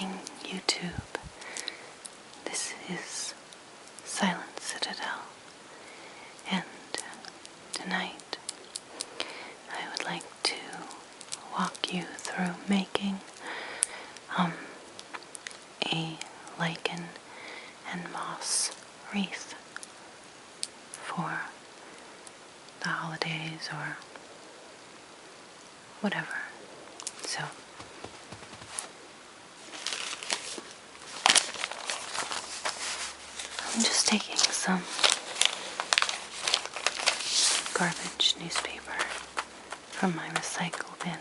watching YouTube. This is Silent Citadel, and tonight I would like to walk you through making a lichen and moss wreath for the holidays or whatever. So I'm just taking some garbage newspaper from my recycle bin.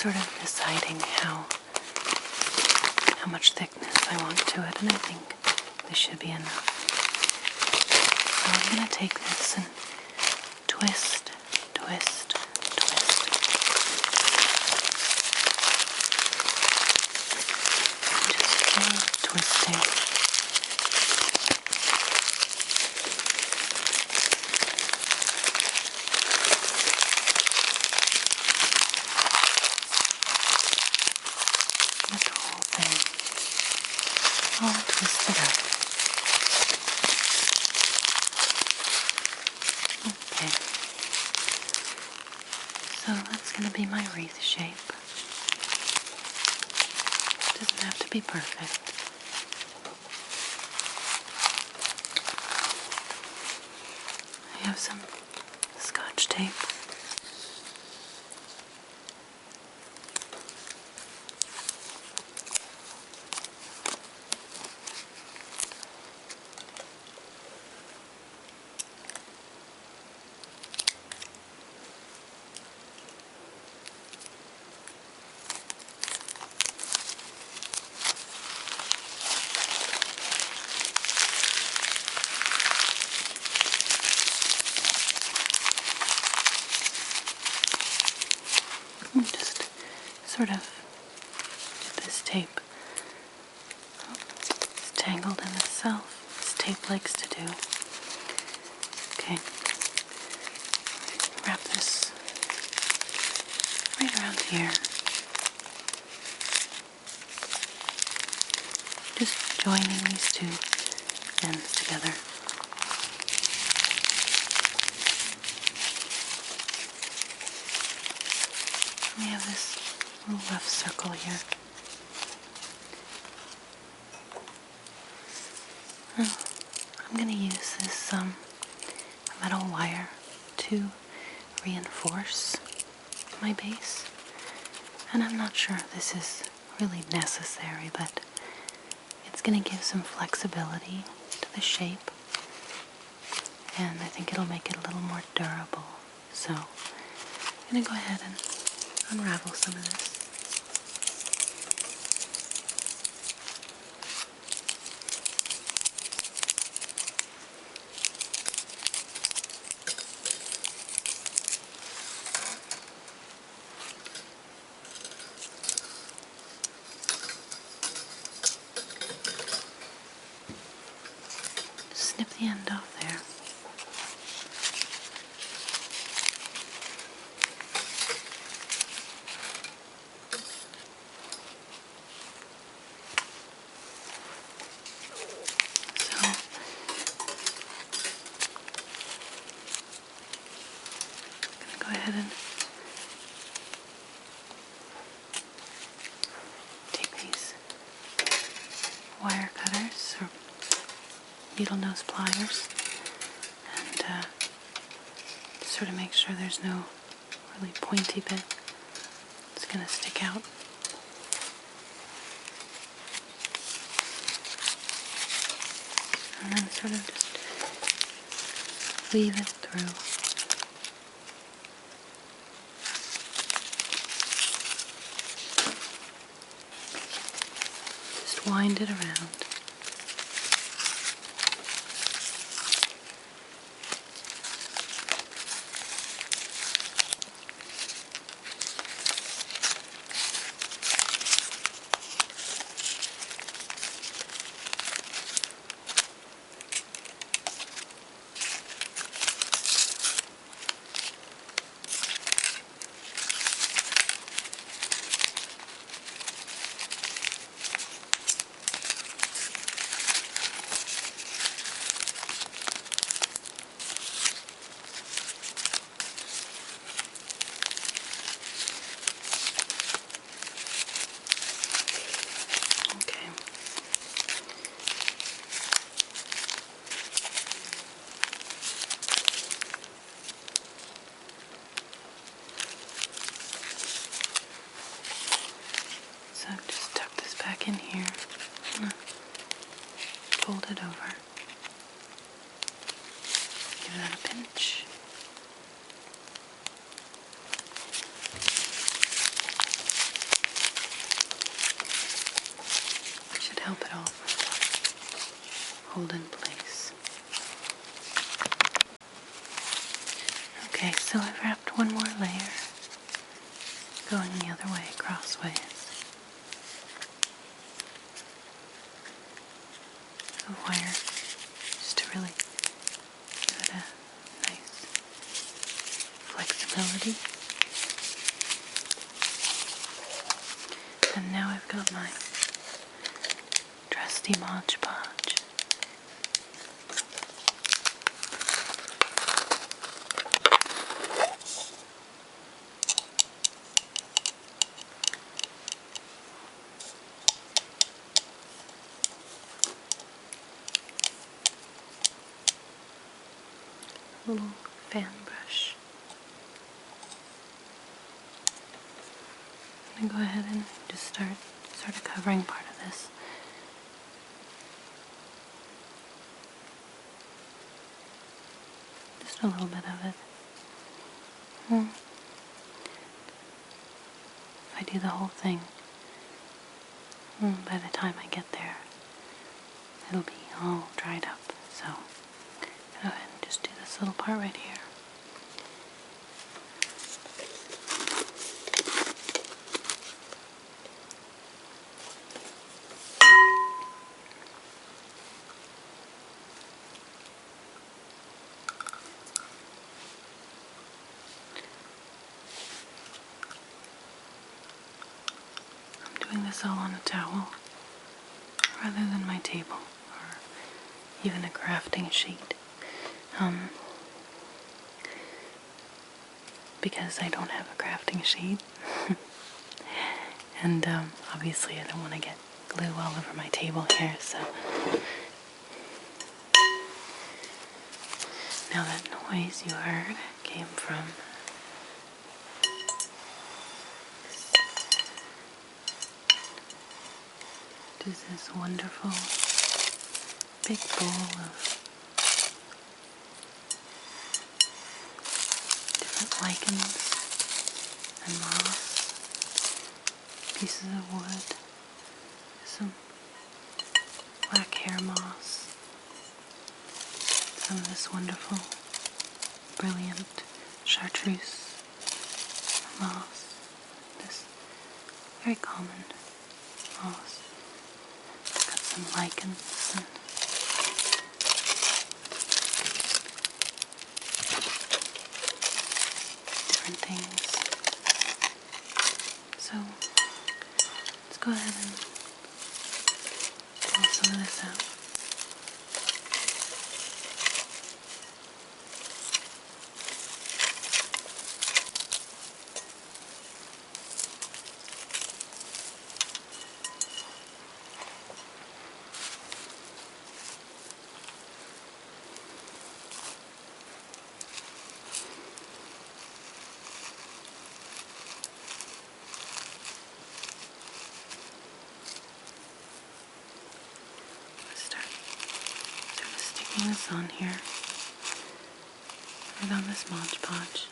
Sort of deciding how much thickness I want to it, and I think this should be enough. So I'm going to take this and twist, twist, twist. Just keep twisting. All twisted up. Okay. So that's going to be my wreath shape. It doesn't have to be perfect. I have some Scotch tape. Just sort of get this tape. It's tangled in itself, as tape likes to do. Okay. Wrap this right around here. Just joining these two ends together. We have this little rough circle here. I'm going to use this metal wire to reinforce my base. And I'm not sure if this is really necessary, but it's going to give some flexibility to the shape. And I think it'll make it a little more durable. So I'm going to go ahead and unravel some of this. Snip the end off there. ahead and take these wire cutters or needle nose pliers and sort of make sure there's no really pointy bit that's going to stick out. And then sort of just weave it through. Just wind it around. So just tuck this back in here, fold it over, give that a pinch. Should help it all hold in place. Okay, so I've wrapped one more layer, going the other way, crossways, of wire, just to really give it a nice flexibility. And now I've got my trusty Mod Podge. Little fan brush. I'm going to go ahead and just start sort of covering part of this. Just a little bit of it. If I do the whole thing, by the time I get there, it'll be all dried up. So, go ahead and just do this little part right here. Doing this all on a towel rather than my table or even a crafting sheet, because I don't have a crafting sheet and obviously I don't want to get glue all over my table here, so now that noise you heard came from this wonderful big bowl of different lichens and moss, pieces of wood, some black hair moss, some of this wonderful, brilliant chartreuse moss, this very common moss. Got some lichens and different things. So let's go ahead and pull some of this out. See what's on here. Right on this Mod Podge.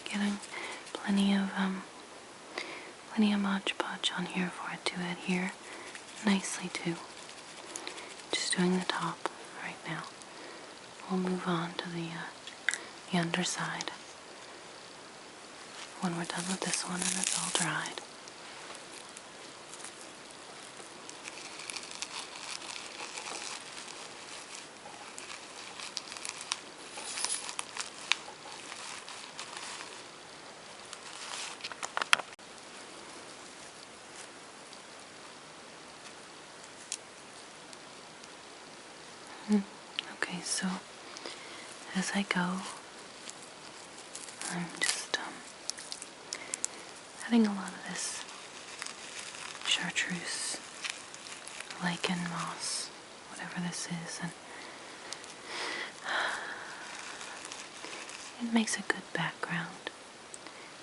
Getting plenty of Mod Podge on here for it to adhere nicely to. Just doing the top right now. We'll move on to the underside when we're done with this one and it's all dried. Okay, so as I go, I'm just adding a lot of this chartreuse, lichen moss, whatever this is, and it makes a good background.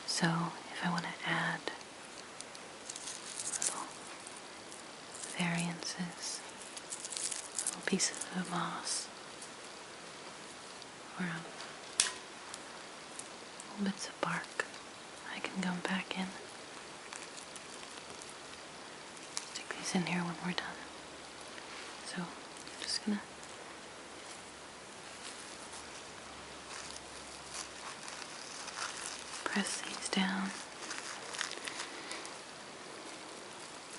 So if I want to add little variances, little pieces of moss, or little bits of bark, I can come back in. Stick these in here when we're done. So I'm just gonna press these down.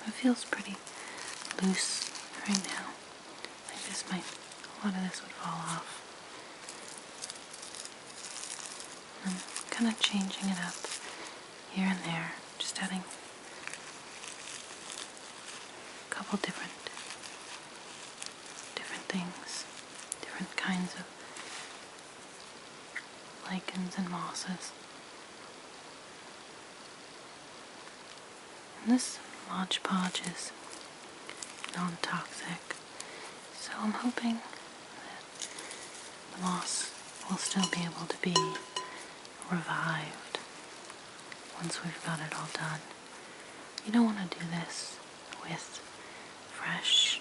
It feels pretty loose right now. A lot of this would fall off. I'm kind of changing it up here and there, just adding a couple different things, different kinds of lichens and mosses. And this Mod Podge is non-toxic, so I'm hoping that the moss will still be able to be revived once we've got it all done. You don't want to do this with fresh,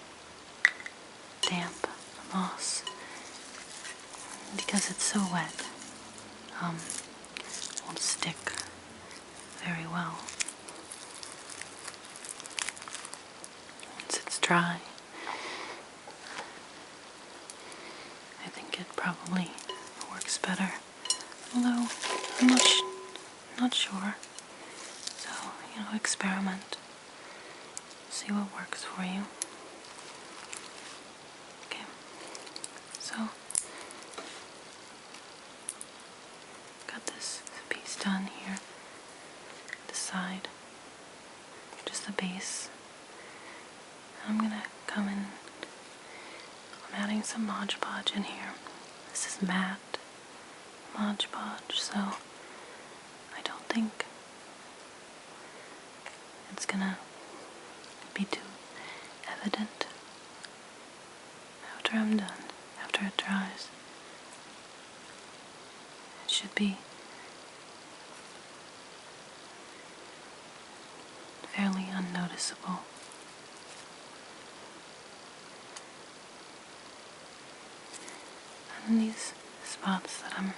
damp moss because it's so wet. Won't stick very well. Once it's dry, I think it probably works better. Although I'm not sure. So, experiment. See what works for you. Okay. So, got this piece done here. This side. Just the base. I'm gonna come in. I'm adding some Mod Podge in here. This is matte Mod Podge, so I don't think it's gonna be too evident after I'm done, after it dries. It should be fairly unnoticeable. And these spots that I'm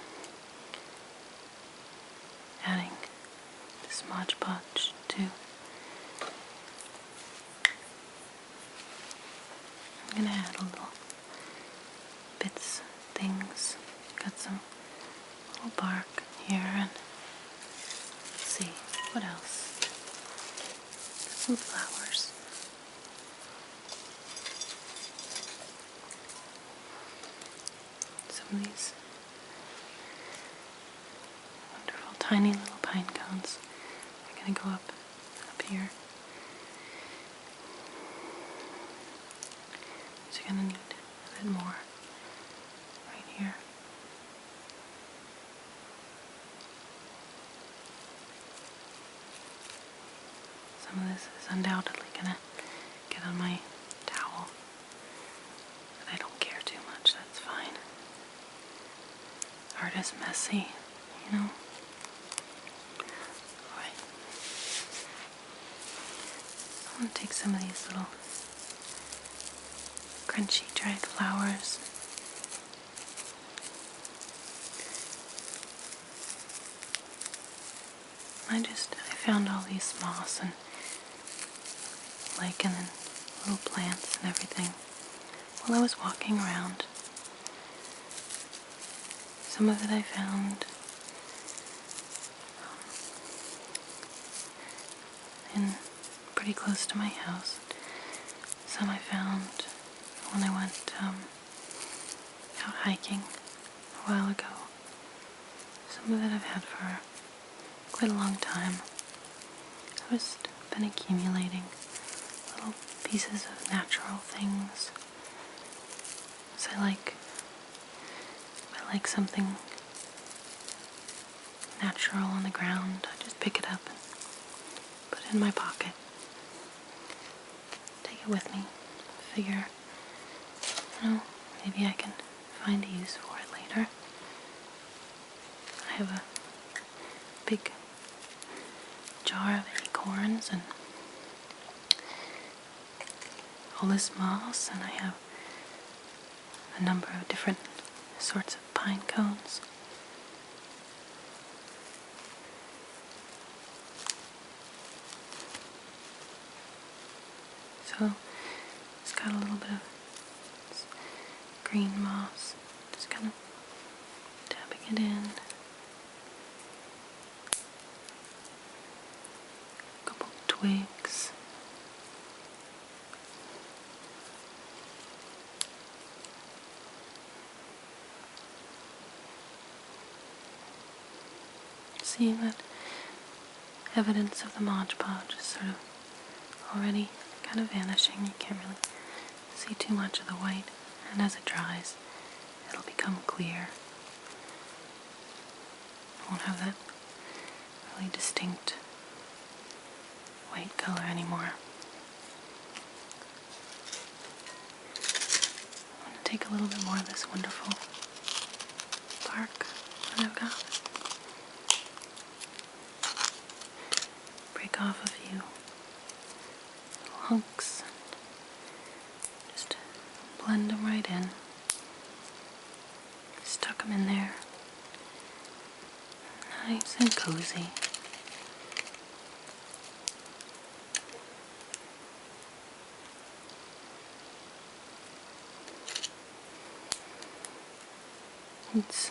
adding this Mod Podge to, I'm gonna add a little bits, things. Got some little bark here, and let's see what else. Got some flowers. Some of these wonderful tiny little pine cones are gonna go up here. you're gonna need a bit more right here. Some of this is undoubtedly gonna get on my towel, but I don't care too much, that's fine. Art is messy, you know? Alright. I'm gonna take some of these little crunchy dried flowers. I found all these moss and lichen and little plants and everything while I was walking around. Some of it I found in pretty close to my house. Some I found when I went out hiking a while ago. Some of it I've had for quite a long time. I've just been accumulating little pieces of natural things. So I like something natural on the ground. I just pick it up and put it in my pocket. Take it with me. Figure, maybe I can find a use for it later. I have a big jar of acorns and all this moss, and I have a number of different sorts of pine cones. So it's got a little bit of green moss, just kind of tapping it in. A couple twigs. Seeing that evidence of the Mod Podge is sort of already kind of vanishing. You can't really see too much of the white, and as it dries, it'll become clear. It won't have that really distinct white color anymore. I'm going to take a little bit more of this wonderful bark that I've got. Break off a few little hunks and just blend them right in. Just tuck them in there. Nice and cozy. It's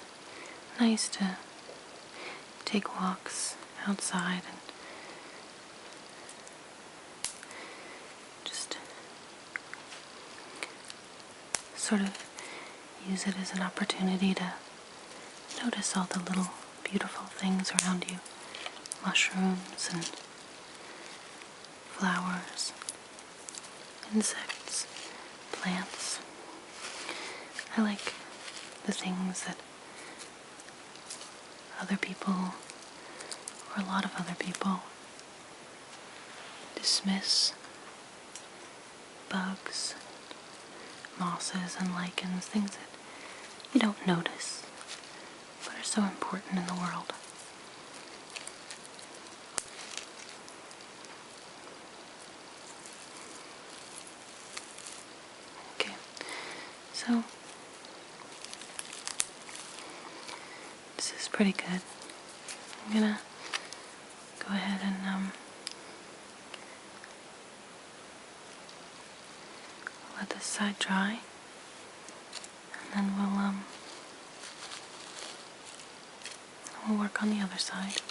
nice to take walks outside and just sort of use it as an opportunity to notice all the little beautiful things around you. Mushrooms and flowers, insects, plants. I like the things that other people, or a lot of other people, dismiss. Bugs, mosses and lichens, things that you don't notice, but are so important in the world. Okay, so this is pretty good. I'm gonna go ahead and let this side dry, and then we'll work on the other side.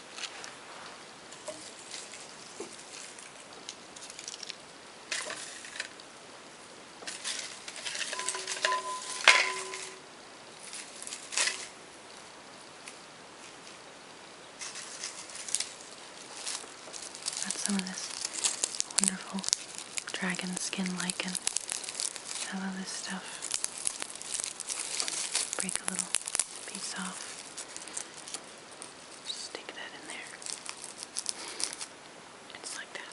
Got some of this wonderful dragon skin lichen some of this stuff. Break a little piece off. Just stick that in there. It's like that.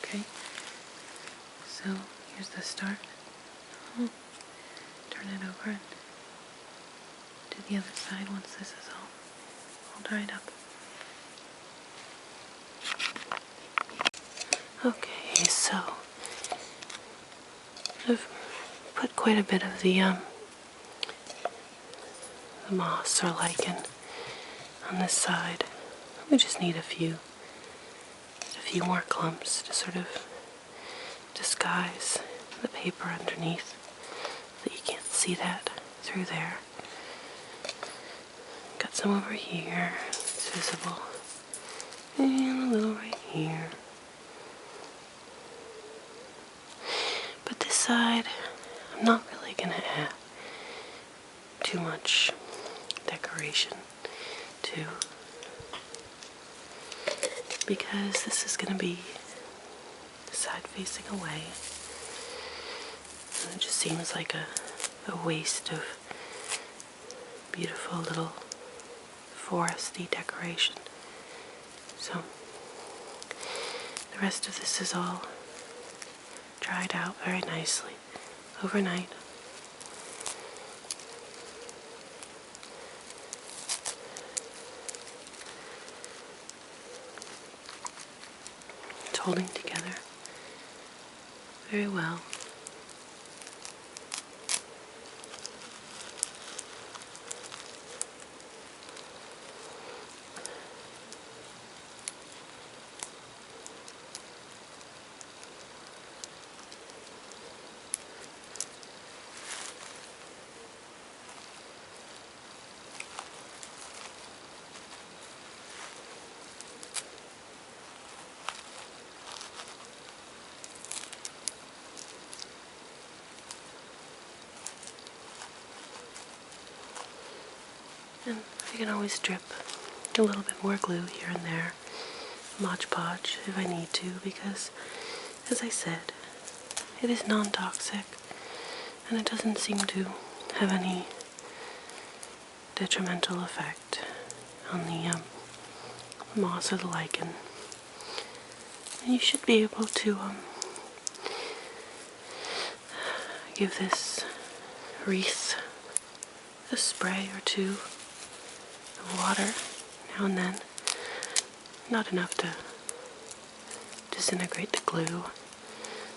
Okay. So here's the start. Turn it over and do the other side once this is all dried up. Okay, so I've put quite a bit of the moss or lichen on this side. We just need a few more clumps to sort of disguise the paper underneath, so that you can't see that through there. Got some over here, it's visible, and a little right here. But this side, I'm not really going to add too much decoration to, because this is going to be the side facing away. And it just seems like a waste of beautiful little foresty decoration. So the rest of this is all dried out very nicely overnight. It's holding together very well. And I can always drip a little bit more glue here and there, Mod Podge if I need to, because, as I said, it is non-toxic and it doesn't seem to have any detrimental effect on the moss or the lichen. And you should be able to give this wreath a spray or two of water now and then. Not enough to disintegrate the glue,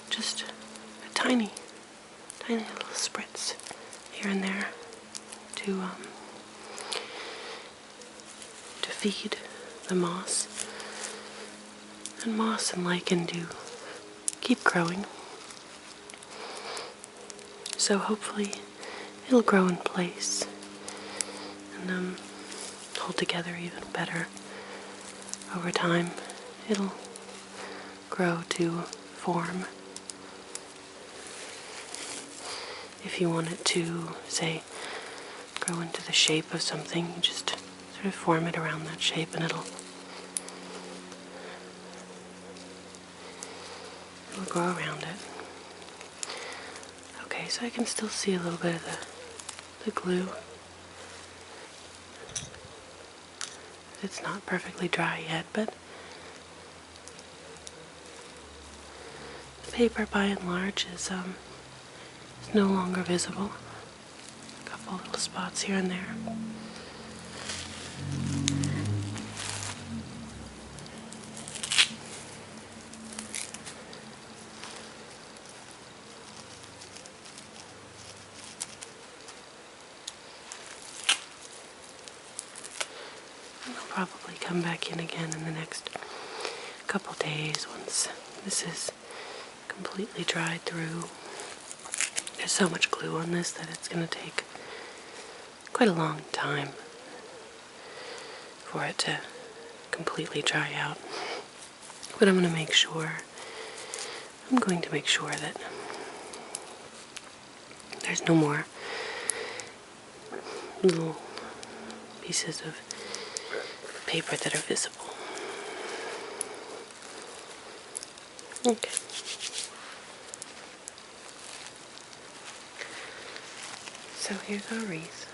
just a tiny little spritz here and there to feed the moss. And moss and lichen do keep growing, so hopefully it'll grow in place and hold together even better over time. It'll grow to form. If you want it to, say, grow into the shape of something, you just sort of form it around that shape and it'll grow around it. Okay, so I can still see a little bit of the glue. It's not perfectly dry yet, but the paper by and large is no longer visible. A couple little spots here and there. I'll probably come back in again in the next couple days once this is completely dried through. There's so much glue on this that it's going to take quite a long time for it to completely dry out. But I'm going to make sure that there's no more little pieces of paper that are visible. Okay. So here's our wreath.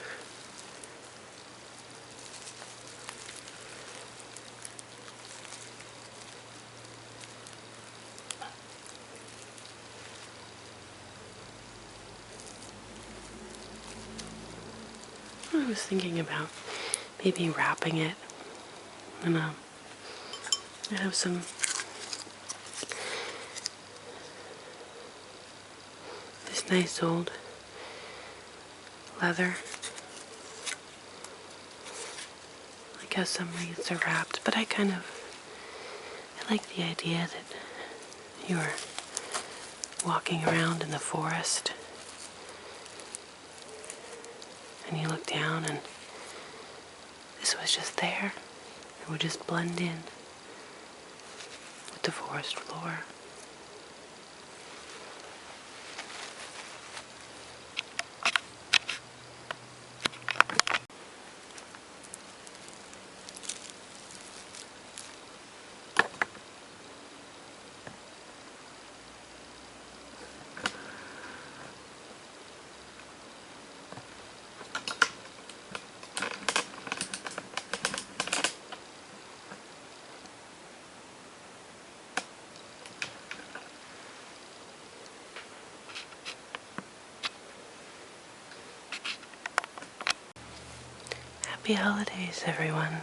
I was thinking about maybe wrapping it, and I have some this nice old leather. Like how some wreaths are wrapped, but I like the idea that you're walking around in the forest and you look down and this was just there. It would just blend in with the forest floor. Happy holidays, everyone.